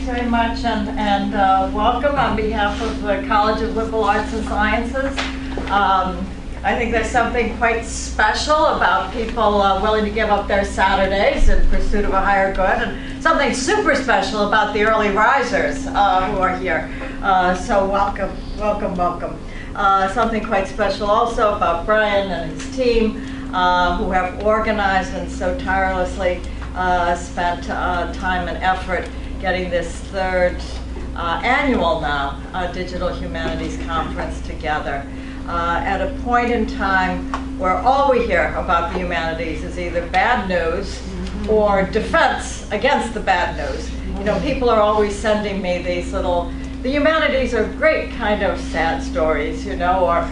thanks very much, and welcome on behalf of the College of Liberal Arts and Sciences. I think there's something quite special about people willing to give up their Saturdays in pursuit of a higher good, and something super special about the early risers who are here. So welcome, welcome, welcome. Something quite special also about Brian and his team who have organized and so tirelessly spent time and effort getting this third annual now Digital Humanities Conference together. At a point in time where all we hear about the humanities is either bad news or defense against the bad news. You know, people are always sending me these little, the humanities are great kind of sad stories, you know, or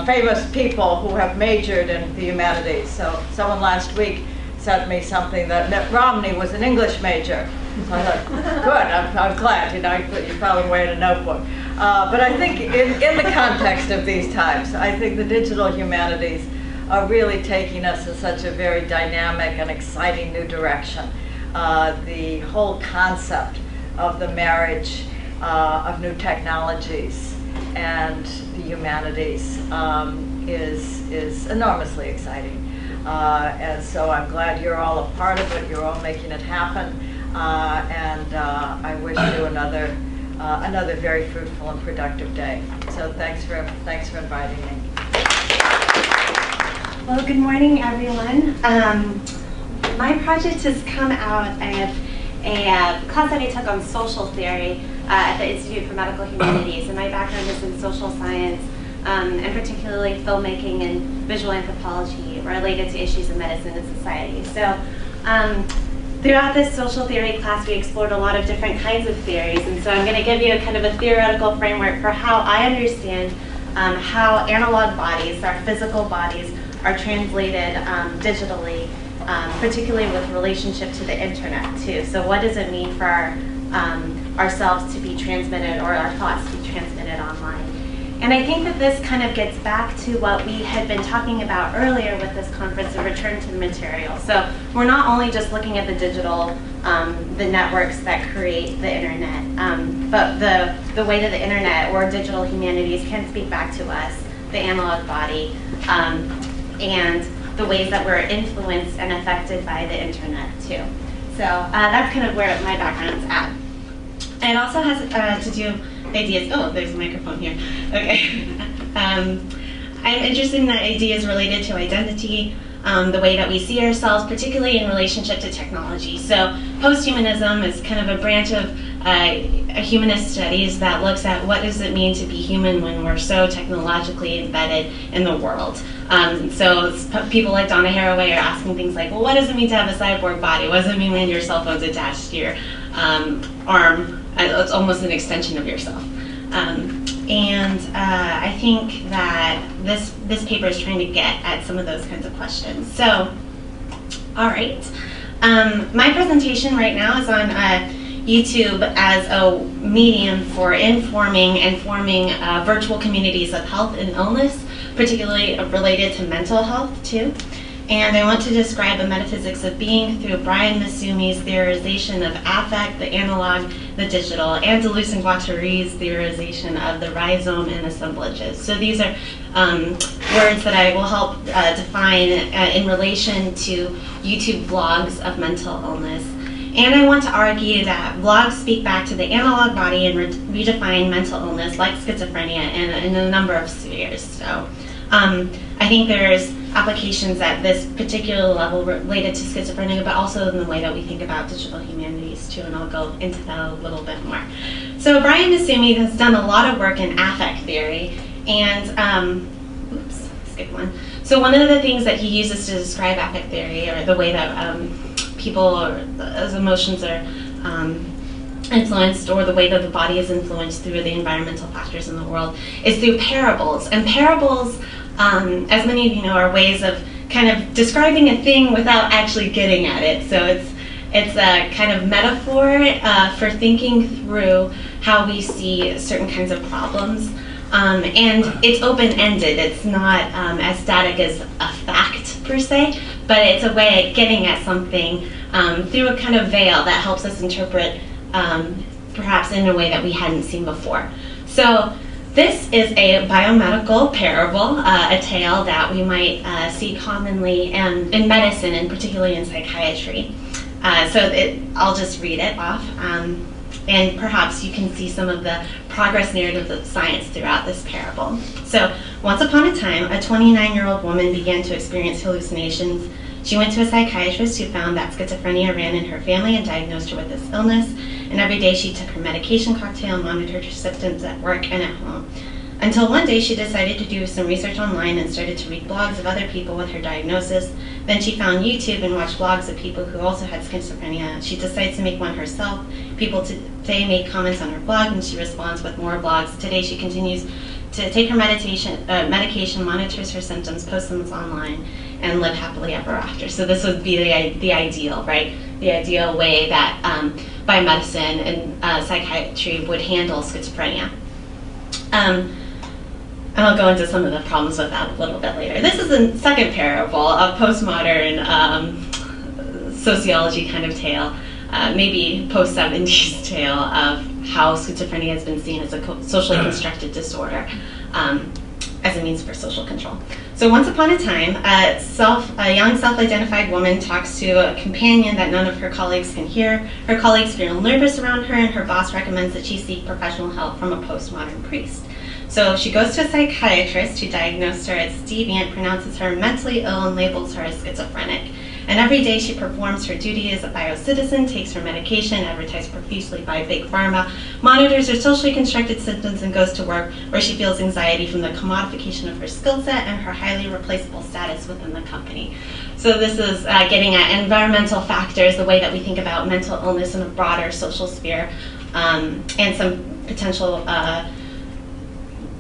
famous people who have majored in the humanities. So someone last week sent me something that Mitt Romney was an English major. So I thought, good, I'm glad, you know, you probably wear it in a notebook. But I think in the context of these times, I think the digital humanities are really taking us in such a very dynamic and exciting new direction. The whole concept of the marriage of new technologies and the humanities is enormously exciting. And so I'm glad you're all a part of it, you're all making it happen. And I wish you another very fruitful and productive day. So thanks for inviting me. Well, good morning, everyone. My project has come out of a class that I took on social theory at the Institute for Medical Humanities, and my background is in social science, and particularly filmmaking and visual anthropology related to issues of medicine and society. So. Throughout this social theory class, we explored a lot of different kinds of theories, and so I'm going to give you a kind of a theoretical framework for how I understand how analog bodies, our physical bodies, are translated digitally, particularly with relationship to the internet too. So what does it mean for ourselves to be transmitted, or our thoughts to be transmitted online? And I think that this kind of gets back to what we had been talking about earlier with this conference, of return to the material. So we're not only just looking at the digital, the networks that create the internet, but the way that the internet or digital humanities can speak back to us, the analog body, and the ways that we're influenced and affected by the internet too. So that's kind of where my background's at. And it also has to do ideas. Oh, there's a microphone here. Okay. I'm interested in the ideas related to identity, the way that we see ourselves, particularly in relationship to technology. So posthumanism is kind of a branch of humanist studies that looks at what does it mean to be human when we're so technologically embedded in the world. So people like Donna Haraway are asking things like, well, what does it mean to have a cyborg body? What does it mean when your cell phone's attached to your arm? It's almost an extension of yourself. I think that this paper is trying to get at some of those kinds of questions. So, all right. My presentation right now is on YouTube as a medium for informing and forming virtual communities of health and illness, particularly related to mental health too. And I want to describe the metaphysics of being through Brian Masumi's theorization of affect, the analog, the digital, and Deleuze and Guattari's theorization of the rhizome and assemblages. So these are words that I will help define in relation to YouTube blogs of mental illness. And I want to argue that blogs speak back to the analog body and redefine mental illness like schizophrenia in a number of spheres. So I think there's applications at this particular level related to schizophrenia, but also in the way that we think about digital humanities too, and I'll go into that a little bit more. So Brian Masumi has done a lot of work in affect theory, and oops, skip one. So one of the things that he uses to describe affect theory, or the way that people or as emotions are influenced, or the way that the body is influenced through the environmental factors in the world, is through parables. And parables, as many of you know, are ways of kind of describing a thing without actually getting at it. So it's a kind of metaphor for thinking through how we see certain kinds of problems. And it's open-ended. It's not as static as a fact per se, but it's a way of getting at something through a kind of veil that helps us interpret perhaps in a way that we hadn't seen before. So this is a biomedical parable, a tale that we might see commonly in medicine and particularly in psychiatry. I'll just read it off, and perhaps you can see some of the progress narratives of science throughout this parable. So, once upon a time, a 29-year-old woman began to experience hallucinations. She went to a psychiatrist who found that schizophrenia ran in her family and diagnosed her with this illness. And every day she took her medication cocktail and monitored her symptoms at work and at home. Until one day she decided to do some research online and started to read blogs of other people with her diagnosis. Then she found YouTube and watched blogs of people who also had schizophrenia. She decides to make one herself. People today make comments on her blog and she responds with more blogs. Today she continues to take her medication, monitors her symptoms, posts them online, and live happily ever after. So this would be the ideal, right? The ideal way that biomedicine and psychiatry would handle schizophrenia. And I'll go into some of the problems with that a little bit later. This is the second parable, a postmodern sociology kind of tale, maybe post-70s tale of how schizophrenia has been seen as a socially constructed disorder as a means for social control. So once upon a time, a young self-identified woman talks to a companion that none of her colleagues can hear. Her colleagues feel nervous around her, and her boss recommends that she seek professional help from a postmodern priest. So she goes to a psychiatrist who diagnosed her as deviant, pronounces her mentally ill, and labels her as schizophrenic. And every day she performs her duty as a biocitizen, takes her medication, advertised profusely by Big Pharma, monitors her socially constructed symptoms, and goes to work where she feels anxiety from the commodification of her skill set and her highly replaceable status within the company. So this is getting at environmental factors, the way that we think about mental illness in a broader social sphere, and some potential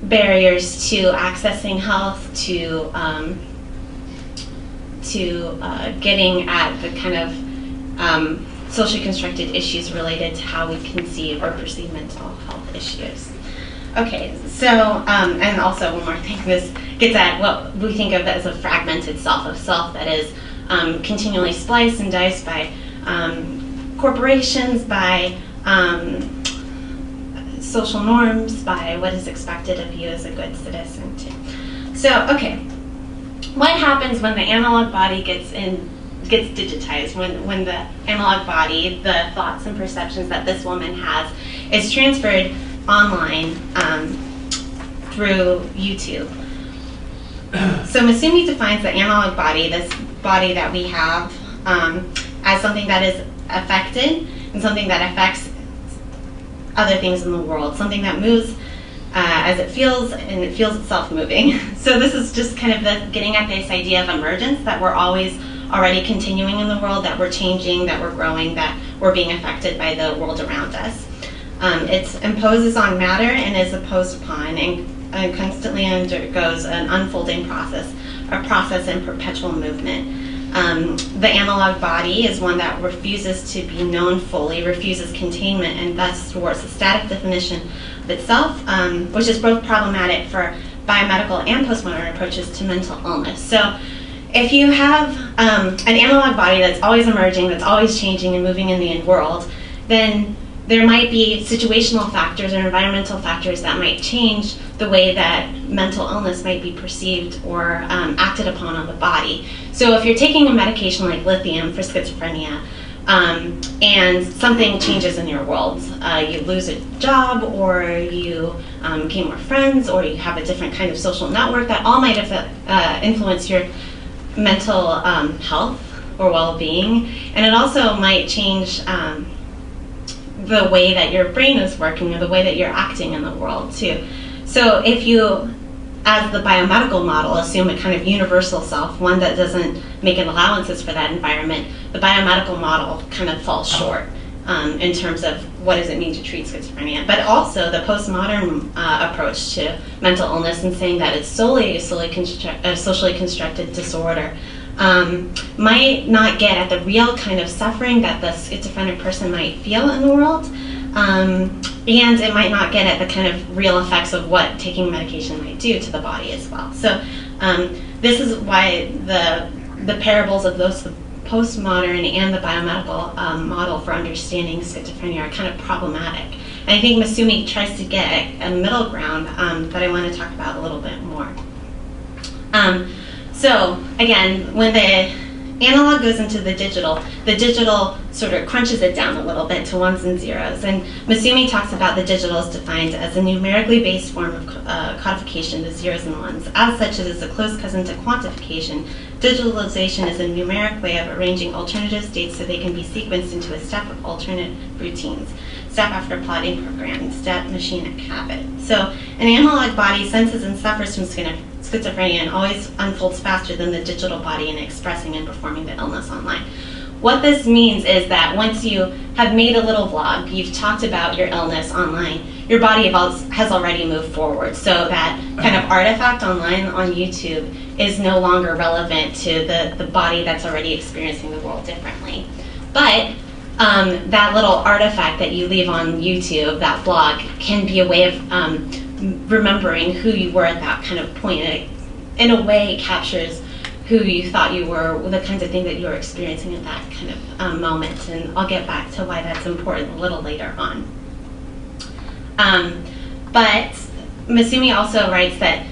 barriers to accessing health, to getting at the kind of socially constructed issues related to how we conceive or perceive mental health issues. Okay, so, and also one more thing, this gets at what we think of as a fragmented self, of self that is continually spliced and diced by corporations, by social norms, by what is expected of you as a good citizen too. So, okay, what happens when the analog body gets digitized, when the analog body, the thoughts and perceptions that this woman has, is transferred online through YouTube? So Masumi defines the analog body, this body that we have, as something that is affected and something that affects other things in the world, something that moves as it feels, and it feels itself moving. So this is just kind of getting at this idea of emergence, that we're always already continuing in the world, that we're changing, that we're growing, that we're being affected by the world around us. It imposes on matter and is opposed upon, and constantly undergoes an unfolding process, a process in perpetual movement. The analog body is one that refuses to be known fully, refuses containment, and thus towards a static definition of itself, which is both problematic for biomedical and postmodern approaches to mental illness. So if you have an analog body that's always emerging, that's always changing and moving in the world, then there might be situational factors or environmental factors that might change the way that mental illness might be perceived or acted upon on the body. So if you're taking a medication like lithium for schizophrenia, and something changes in your world, you lose a job, or you gain more friends, or you have a different kind of social network, that all might influence your mental health or well-being. And it also might change the way that your brain is working, or the way that you're acting in the world too. So if you, as the biomedical model, assume a kind of universal self, one that doesn't make allowances for that environment, the biomedical model kind of falls short in terms of what does it mean to treat schizophrenia. But also the postmodern approach to mental illness, and saying that it's solely a socially constructed disorder, might not get at the real kind of suffering that the schizophrenic person might feel in the world, and it might not get at the kind of real effects of what taking medication might do to the body as well. So this is why the parables of those postmodern and the biomedical model for understanding schizophrenia are kind of problematic. And I think Masumi tries to get a middle ground that I want to talk about a little bit more. So again, when the analog goes into the digital sort of crunches it down a little bit to ones and zeros. And Masumi talks about the digital is defined as a numerically based form of codification to zeros and ones. As such, it is a close cousin to quantification. Digitalization is a numeric way of arranging alternative states so they can be sequenced into a step of alternate routines. Step after plotting programming, step, machine, habit. So an analog body senses and suffers from schizophrenia and always unfolds faster than the digital body in expressing and performing the illness online. What this means is that once you have made a little vlog, you've talked about your illness online, your body has already moved forward. So that kind of artifact online on YouTube is no longer relevant to the body that's already experiencing the world differently. But that little artifact that you leave on YouTube, that vlog, can be a way of remembering who you were at that kind of point. And it, in a way, captures who you thought you were, the kinds of things that you were experiencing at that kind of moment. And I'll get back to why that's important a little later on. But Masumi also writes that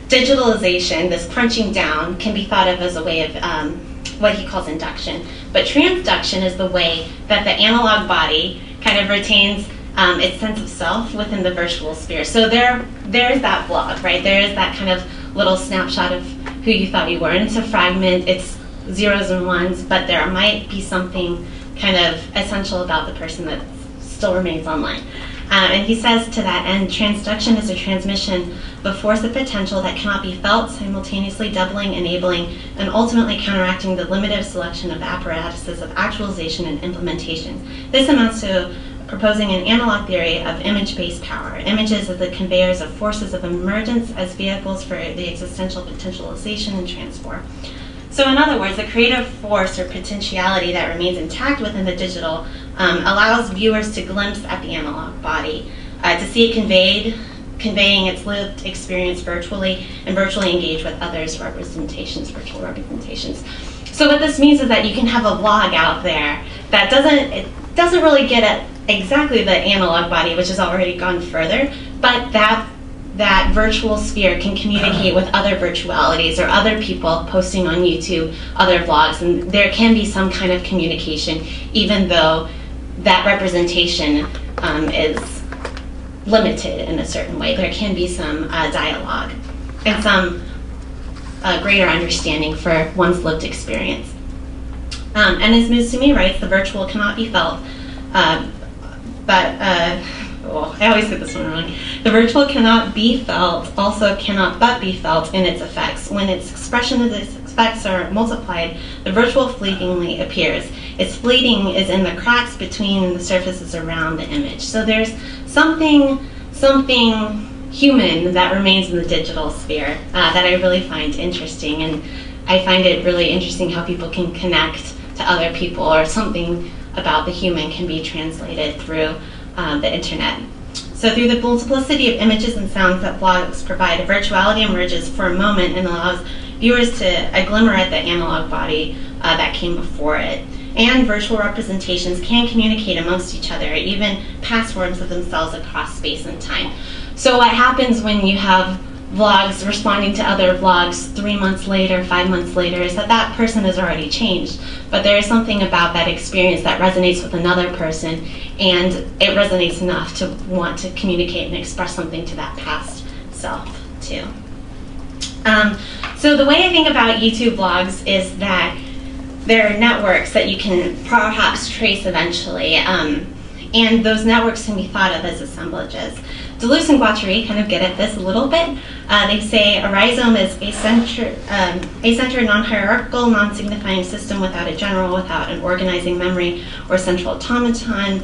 digitalization, this crunching down, can be thought of as a way of what he calls induction. But transduction is the way that the analog body kind of retains its sense of self within the virtual sphere. So there's that vlog, right? There is that kind of little snapshot of who you thought you were. And it's a fragment, it's zeros and ones, but there might be something kind of essential about the person that still remains online. And he says to that end, transduction is a transmission of a force of potential that cannot be felt, simultaneously doubling, enabling, and ultimately counteracting the limited selection of apparatuses of actualization and implementation. This amounts to proposing an analog theory of image-based power. Images as the conveyors of forces of emergence as vehicles for the existential potentialization and transform. So in other words, the creative force or potentiality that remains intact within the digital allows viewers to glimpse at the analog body, to see it conveying its lived experience virtually, and virtually engage with others' representations, virtual representations. So what this means is that you can have a vlog out there that doesn't really get at exactly the analog body, which has already gone further, but that virtual sphere can communicate with other virtualities or other people posting on YouTube, other vlogs, and there can be some kind of communication, even though that representation is limited in a certain way. There can be some dialogue and some greater understanding for one's lived experience. And as Masumi writes, the virtual cannot be felt, I always get this one wrong. The virtual cannot be felt, also cannot but be felt in its effects. When its expression of its effects are multiplied, the virtual fleetingly appears. Its fleeting is in the cracks between the surfaces around the image. So there's something human that remains in the digital sphere that I really find interesting. And I find it really interesting how people can connect to other people, or something about the human can be translated through the internet. So through the multiplicity of images and sounds that vlogs provide, a virtuality emerges for a moment and allows viewers to glimmer at the analog body that came before it. And virtual representations can communicate amongst each other, even past forms of themselves across space and time. So what happens when you have vlogs responding to other vlogs 3 months later, 5 months later, is that person has already changed. But there is something about that experience that resonates with another person, and it resonates enough to want to communicate and express something to that past self too. So the way I think about YouTube vlogs is that there are networks that you can perhaps trace eventually, and those networks can be thought of as assemblages. Deleuze and Guattari kind of get at this a little bit. They say a rhizome is a non-hierarchical, non-signifying system without a general, without an organizing memory or central automaton,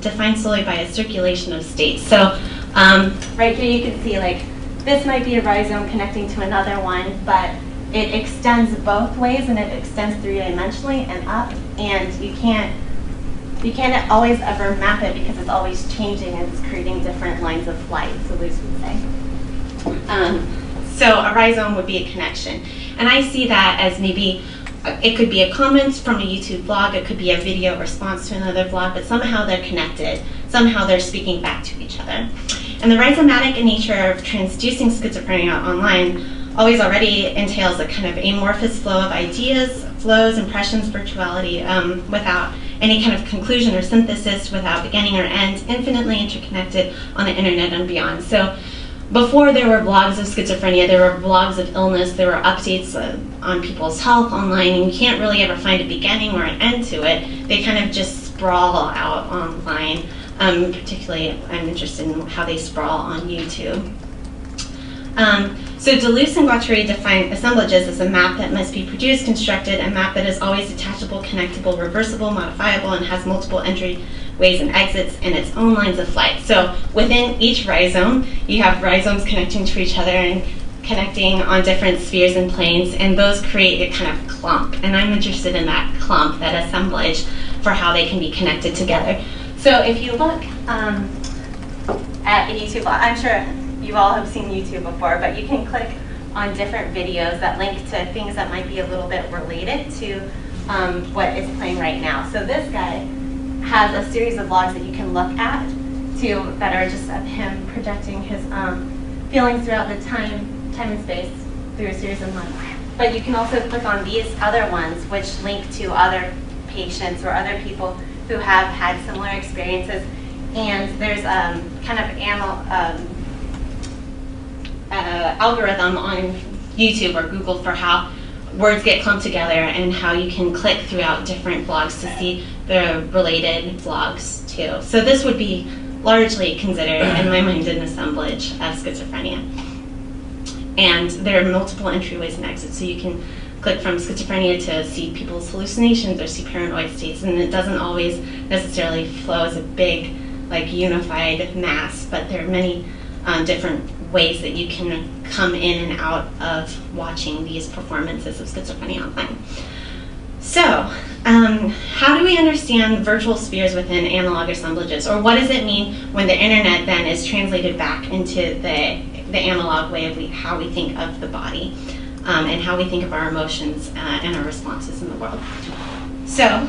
defined solely by a circulation of states. So right here you can see, like, this might be a rhizome connecting to another one, but it extends both ways, and it extends three-dimensionally and up, and you can't always ever map it because it's always changing and it's creating different lines of flight, so Luce would say. So a rhizome would be a connection. And I see that as maybe it could be a comment from a YouTube blog, it could be a video response to another blog, but somehow they're connected, somehow they're speaking back to each other. And the rhizomatic nature of transducing schizophrenia online already entails a kind of amorphous flow of ideas, flows, impressions, virtuality, without any kind of conclusion or synthesis, without beginning or end, infinitely interconnected on the internet and beyond. So before there were blogs of schizophrenia, there were blogs of illness, there were updates on people's health online, and you can't really ever find a beginning or an end to it. They kind of just sprawl out online. Particularly, I'm interested in how they sprawl on YouTube. So Deleuze and Guattari define assemblages as a map that must be produced, constructed, a map that is always detachable, connectable, reversible, modifiable, and has multiple entryways and exits and its own lines of flight. So within each rhizome, you have rhizomes connecting to each other and connecting on different spheres and planes, and those create a kind of clump. And I'm interested in that clump, that assemblage, for how they can be connected together. So if you look at YouTube, I'm sure you all have seen YouTube before, but you can click on different videos that link to things that might be a little bit related to what is playing right now. So this guy has a series of vlogs that you can look at that are just of him projecting his feelings throughout the time and space through a series of months. But you can also click on these other ones which link to other patients or other people who have had similar experiences. And there's kind of algorithm on YouTube or Google for how words get clumped together and how you can click throughout different blogs to see the related blogs too. So this would be largely considered, in my mind, an assemblage of schizophrenia. And there are multiple entryways and exits, so you can click from schizophrenia to see people's hallucinations or see paranoid states, and it doesn't always necessarily flow as a big, like, unified mass, but there are many different ways that you can come in and out of watching these performances of schizophrenia online. So, how do we understand virtual spheres within analog assemblages, or what does it mean when the internet then is translated back into the analog way of how we think of the body and how we think of our emotions and our responses in the world? So,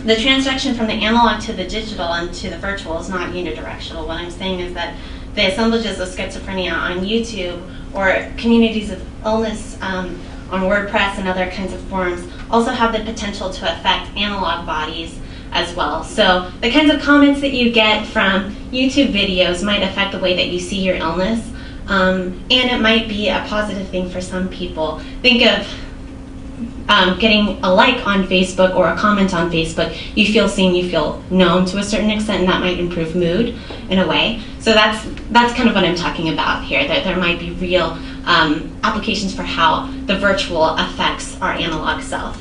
the transaction from the analog to the digital and to the virtual is not unidirectional. What I'm saying is that the assemblages of schizophrenia on YouTube or communities of illness on WordPress and other kinds of forums also have the potential to affect analog bodies as well. So the kinds of comments that you get from YouTube videos might affect the way that you see your illness, and it might be a positive thing for some people. Think of getting a like on Facebook or a comment on Facebook. You feel seen, you feel known to a certain extent, and that might improve mood in a way. So that's kind of what I'm talking about here, that there might be real applications for how the virtual affects our analog self.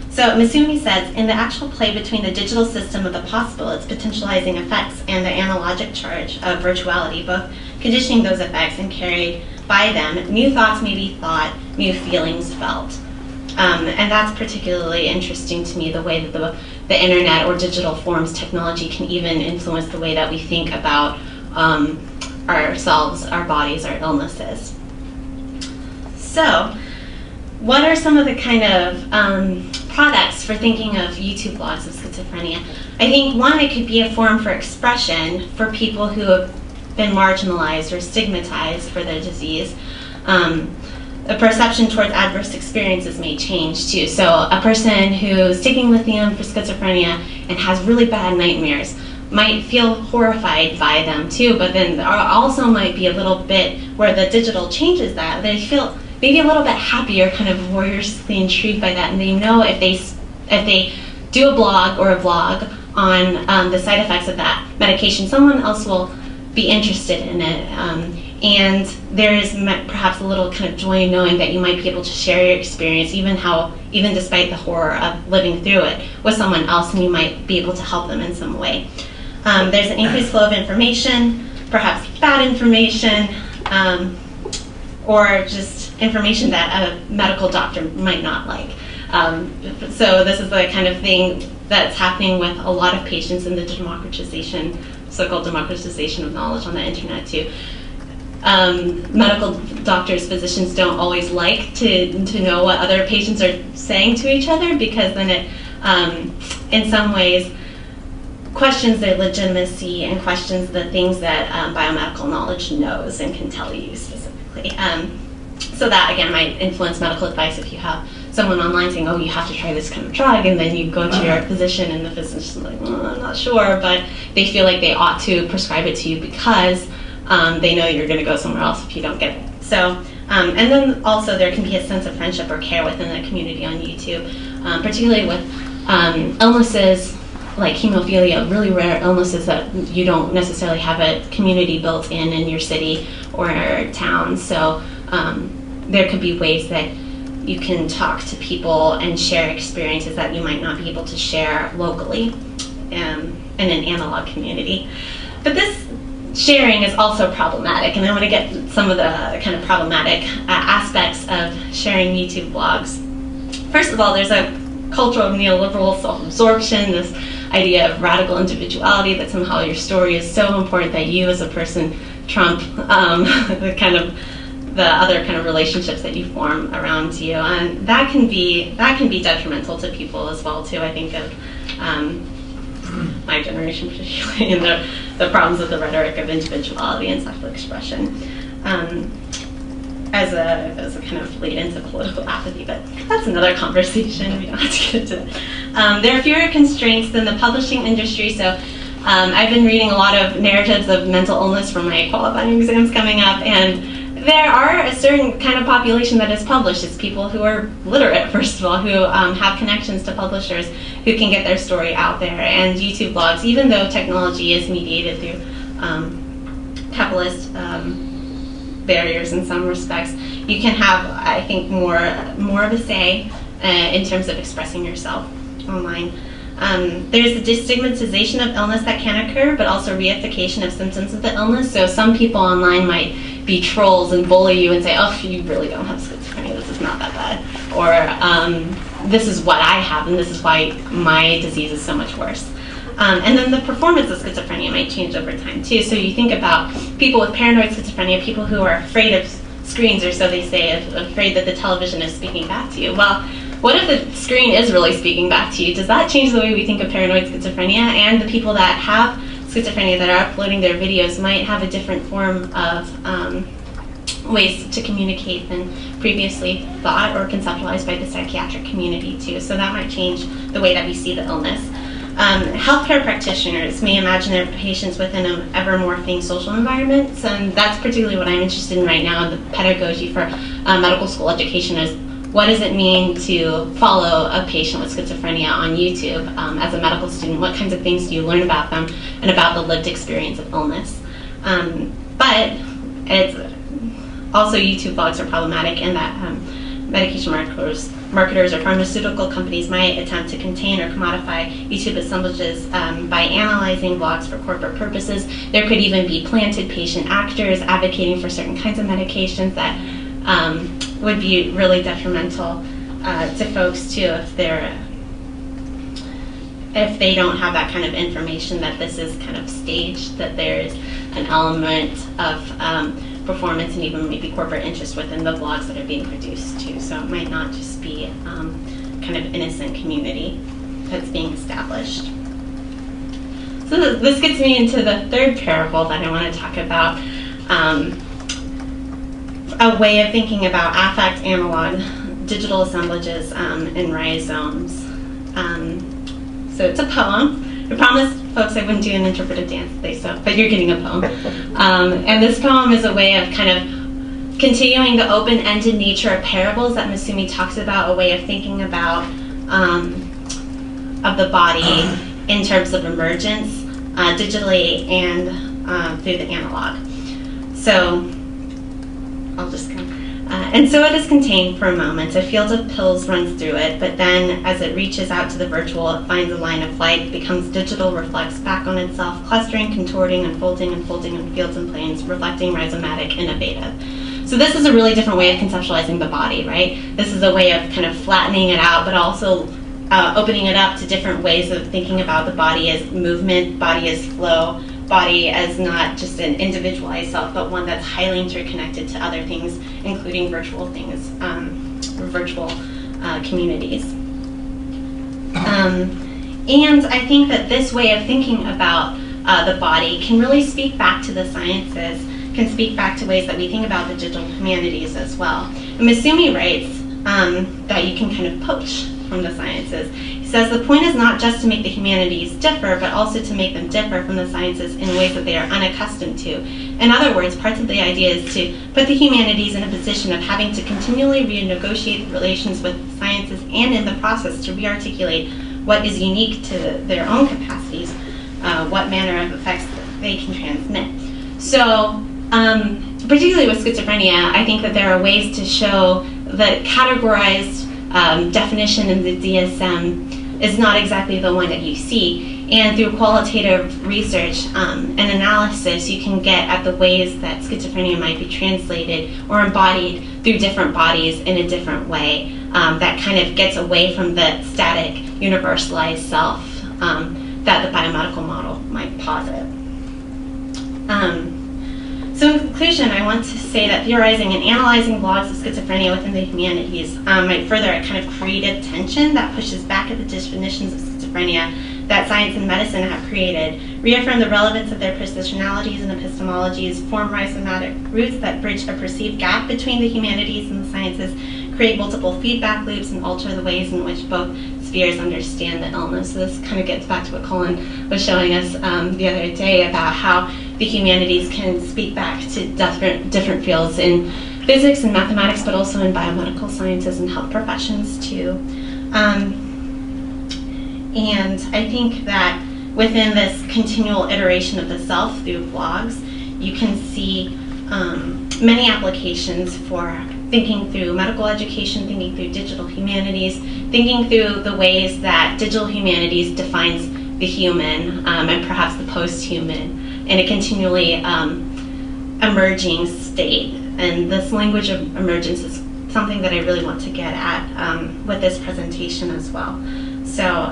So Masumi says, in the actual play between the digital system of the possible, its potentializing effects, and the analogic charge of virtuality, both conditioning those effects and carried by them, new thoughts may be thought, new feelings felt. And that's particularly interesting to me, the way that the internet or digital forms technology can even influence the way that we think about ourselves, our bodies, our illnesses. So, what are some of the kind of products for thinking of YouTube blogs of schizophrenia? I think one, it could be a forum for expression for people who have been marginalized or stigmatized for their disease. The perception towards adverse experiences may change too. So a person who's taking lithium for schizophrenia and has really bad nightmares might feel horrified by them too, but then also might be a little bit where the digital changes that. They feel maybe a little bit happier, kind of voyeuristically intrigued by that, and they know if they do a blog or a vlog on the side effects of that medication, someone else will be interested in it. And there is perhaps a little kind of joy in knowing that you might be able to share your experience, even despite the horror of living through it, with someone else, and you might be able to help them in some way. There's an increased flow of information, perhaps bad information, or just information that a medical doctor might not like. So this is the kind of thing that's happening with a lot of patients in the democratization, so-called democratization of knowledge on the internet too. medical doctors, physicians don't always like to know what other patients are saying to each other, because then it, in some ways, questions their legitimacy and questions the things that biomedical knowledge knows and can tell you specifically. So that, again, might influence medical advice if you have someone online saying, oh, you have to try this kind of drug, and then you go to your physician and the physician's like, well, I'm not sure, but they feel like they ought to prescribe it to you because they know you're going to go somewhere else if you don't get it. So, and then also there can be a sense of friendship or care within the community on YouTube, particularly with illnesses like hemophilia, really rare illnesses that you don't necessarily have a community built in your city or town. So there could be ways that you can talk to people and share experiences that you might not be able to share locally in an analog community. But this sharing is also problematic, and I want to get some of the kind of problematic aspects of sharing YouTube blogs. First of all, there's a culture of neoliberal self-absorption, this idea of radical individuality, that somehow your story is so important that you as a person trump the other kind of relationships that you form around you, and that can be detrimental to people as well too. I think of my generation particularly, and the problems with the rhetoric of individuality and self-expression as a kind of lead into political apathy, but that's another conversation. We don't have to get into that. There are fewer constraints than the publishing industry, so I've been reading a lot of narratives of mental illness for my qualifying exams coming up, and there are a certain kind of population that is published. It's people who are literate, first of all, who have connections to publishers who can get their story out there. And YouTube blogs, even though technology is mediated through capitalist barriers in some respects, you can have, I think, more of a say in terms of expressing yourself online. There's a destigmatization of illness that can occur, but also reification of symptoms of the illness. So some people online might be trolls and bully you and say, oh, you really don't have schizophrenia, this is not that bad. Or this is what I have, and this is why my disease is so much worse. And then the performance of schizophrenia might change over time too. So you think about people with paranoid schizophrenia, people who are afraid of screens, or so they say, afraid that the television is speaking back to you. Well, what if the screen is really speaking back to you? Does that change the way we think of paranoid schizophrenia? And the people that have schizophrenia that are uploading their videos might have a different form of ways to communicate than previously thought or conceptualized by the psychiatric community too. So that might change the way that we see the illness. Healthcare practitioners may imagine their patients within an ever-morphing social environment, and that's particularly what I'm interested in right now. The pedagogy for medical school education is, what does it mean to follow a patient with schizophrenia on YouTube as a medical student? What kinds of things do you learn about them and about the lived experience of illness? But it's also, YouTube blogs are problematic in that medication marketers or pharmaceutical companies might attempt to contain or commodify YouTube assemblages by analyzing blogs for corporate purposes. There could even be planted patient actors advocating for certain kinds of medications that would be really detrimental to folks too if they don't have that kind of information that this is kind of staged, that there is an element of performance and even maybe corporate interest within the blogs that are being produced too. So it might not just be kind of innocent community that's being established. So this gets me into the third parable that I want to talk about, a way of thinking about affect analog digital assemblages and rhizomes. So it's a poem. I promised folks I wouldn't do an interpretive dance today, but you're getting a poem. And this poem is a way of kind of continuing the open-ended nature of parables that Masumi talks about, a way of thinking about of the body in terms of emergence, digitally and through the analog. So I'll just go. And so it is contained for a moment. A field of pills runs through it, but then as it reaches out to the virtual, it finds a line of flight, becomes digital, reflects back on itself, clustering, contorting, unfolding in fields and planes, reflecting, rhizomatic, innovative. So this is a really different way of conceptualizing the body, right? This is a way of kind of flattening it out, but also opening it up to different ways of thinking about the body as movement, body as flow, body as not just an individualized self, but one that's highly interconnected to other things, including virtual things, or virtual communities. And I think that this way of thinking about the body can really speak back to the sciences, can speak back to ways that we think about the digital humanities as well. And Masumi writes that you can kind of poach from the sciences. He says the point is not just to make the humanities differ, but also to make them differ from the sciences in ways that they are unaccustomed to. In other words, part of the idea is to put the humanities in a position of having to continually renegotiate the relations with the sciences, and in the process to rearticulate what is unique to their own capacities, what manner of effects that they can transmit. So, particularly with schizophrenia, I think that there are ways to show that categorized definition in the DSM is not exactly the one that you see. And through qualitative research and analysis, you can get at the ways that schizophrenia might be translated or embodied through different bodies in a different way that kind of gets away from the static, universalized self that the biomedical model might posit. So in conclusion, I want to say that theorizing and analyzing blogs of schizophrenia within the humanities might further a kind of creative tension that pushes back at the definitions of schizophrenia that science and medicine have created, reaffirm the relevance of their positionalities and epistemologies, form rhizomatic roots that bridge a perceived gap between the humanities and the sciences, create multiple feedback loops, and alter the ways in which both spheres understand the illness. So this kind of gets back to what Colin was showing us the other day about how the humanities can speak back to different fields in physics and mathematics, but also in biomedical sciences and health professions too. And I think that within this continual iteration of the self through blogs, you can see many applications for thinking through medical education, thinking through digital humanities, thinking through the ways that digital humanities defines the human and perhaps the post-human in a continually emerging state. And this language of emergence is something that I really want to get at with this presentation as well. So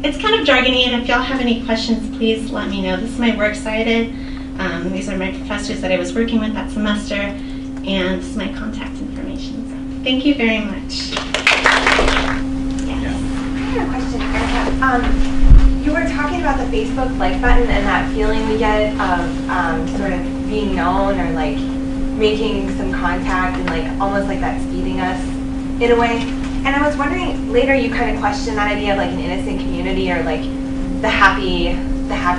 it's kind of jargony, and if y'all have any questions, please let me know. This is my works cited. These are my professors that I was working with that semester, and this is my contact information. So thank you very much. Yes. I have a question, Erica. You were talking about the Facebook like button and that feeling we get of sort of being known or like making some contact and like almost like that's feeding us in a way. And I was wondering, later you kind of questioned that idea of like an innocent community or like the happy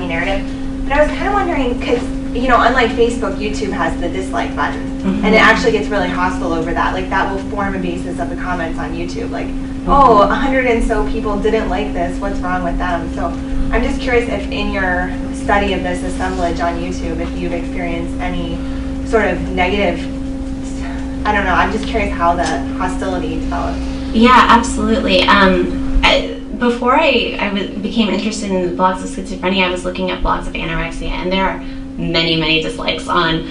narrative. But I was kind of wondering, because, you know, unlike Facebook, YouTube has the dislike button. Mm-hmm. And it actually gets really hostile over that. Like that will form a basis of the comments on YouTube. Like, oh, 100 and so people didn't like this, what's wrong with them? So I'm just curious if in your study of this assemblage on YouTube, if you've experienced any sort of negative, I don't know, I'm just curious how the hostility developed. Yeah, absolutely. Before I became interested in the blogs of schizophrenia, I was looking at blogs of anorexia, and there are many dislikes on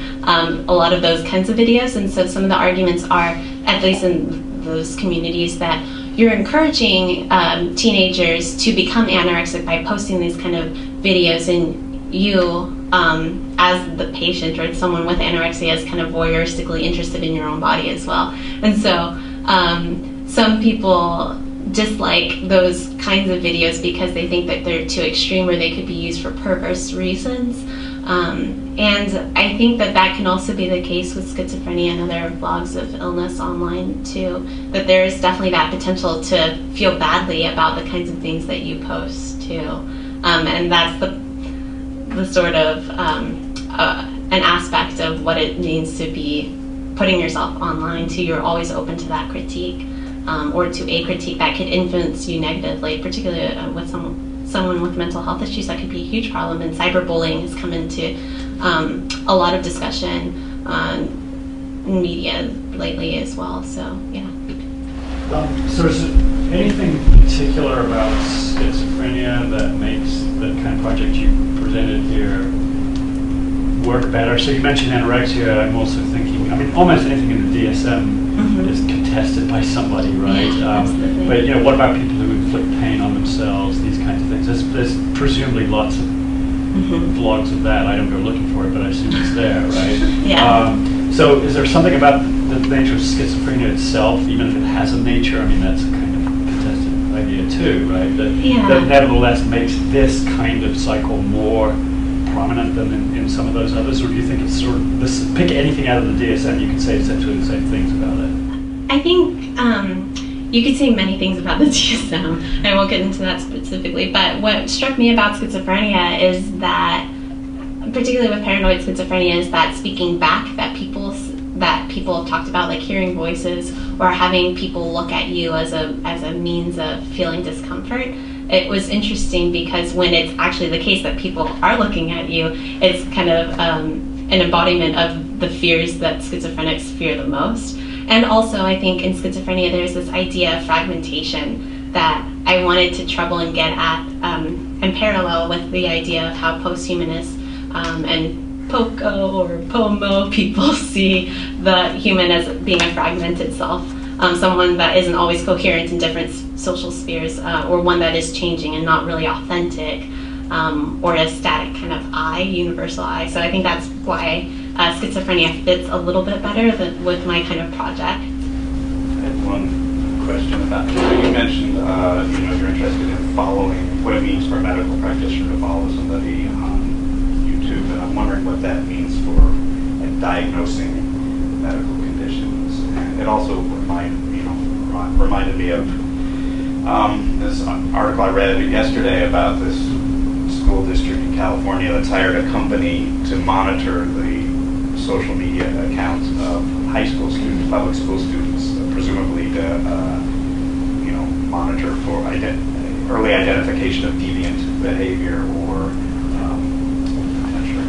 a lot of those kinds of videos. And so some of the arguments are, at least in those communities, that you're encouraging teenagers to become anorexic by posting these kind of videos, and you, as the patient or someone with anorexia, is kind of voyeuristically interested in your own body as well. And so some people dislike those kinds of videos because they think that they're too extreme or they could be used for perverse reasons. And I think that that can also be the case with schizophrenia and other blogs of illness online too, that there is definitely that potential to feel badly about the kinds of things that you post too. And that's the sort of an aspect of what it means to be putting yourself online too. You're always open to that critique or to a critique that could influence you negatively, particularly with someone with mental health issues. That could be a huge problem, and cyberbullying has come into a lot of discussion in media lately as well. So yeah. So is there anything particular about schizophrenia that makes the kind of project you presented here work better? So you mentioned anorexia. I'm also thinking, I mean, almost anything in the DSM is contested by somebody, right? Yeah, absolutely. But you know, what about people who inflict pain on themselves? These kinds of things. There's presumably lots of vlogs of that. I don't go looking for it, but I assume it's there, right? Yeah. So is there something about the nature of schizophrenia itself, even if it has a nature? I mean, that's a kind of contested idea too, right? That nevertheless makes this kind of cycle more prominent than in some of those others, or do you think it's sort of this? Pick anything out of the DSM, you can say essentially the same things about it. I think you could say many things about the DSM. I won't get into that specifically, but what struck me about schizophrenia is that, particularly with paranoid schizophrenia, is that speaking back, that people have talked about, like hearing voices or having people look at you as a means of feeling discomfort. It was interesting because when it's actually the case that people are looking at you, it's kind of an embodiment of the fears that schizophrenics fear the most. And also, I think in schizophrenia, there's this idea of fragmentation that I wanted to trouble and get at in parallel with the idea of how posthumanists and POCO or POMO people see the human as being a fragmented self, someone that isn't always coherent in different social spheres, or one that is changing and not really authentic, or a static kind of I, universal I. So I think that's why schizophrenia fits a little bit better with my kind of project. I had one question about, you mentioned you're interested in following what it means for a medical practitioner to follow somebody on YouTube, and I'm wondering what that means for diagnosing medical conditions. And it also reminded me of this article I read yesterday about this school district in California that's hired a company to monitor the social media accounts of high school students, public school students, presumably to monitor for early identification of deviant behavior or I'm not sure,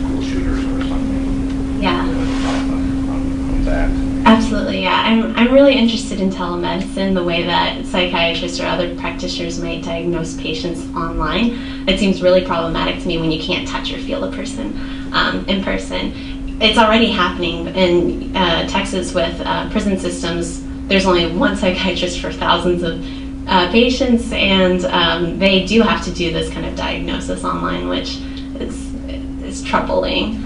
school shooters or something. Yeah. On that. Absolutely, yeah. I'm really interested in telemedicine, the way that psychiatrists or other practitioners might diagnose patients online. It seems really problematic to me when you can't touch or feel a person in person. It's already happening in Texas with prison systems. There's only one psychiatrist for thousands of patients, and they do have to do this kind of diagnosis online, which is troubling.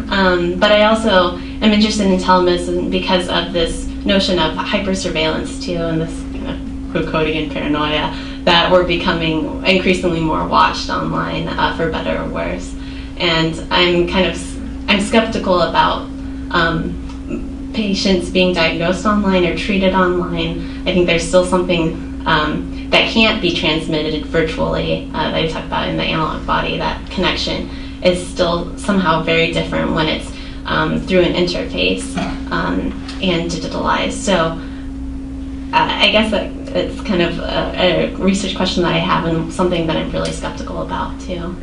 But I also am interested in telemedicine because of this notion of hypersurveillance too, and this quotidian paranoia that we're becoming increasingly more watched online, for better or worse. And I'm skeptical about patients being diagnosed online or treated online. I think there's still something that can't be transmitted virtually, that I talked about in the analog body. That connection is still somehow very different when it's through an interface and digitalized. So I guess that it's kind of a research question that I have and something that I'm really skeptical about too.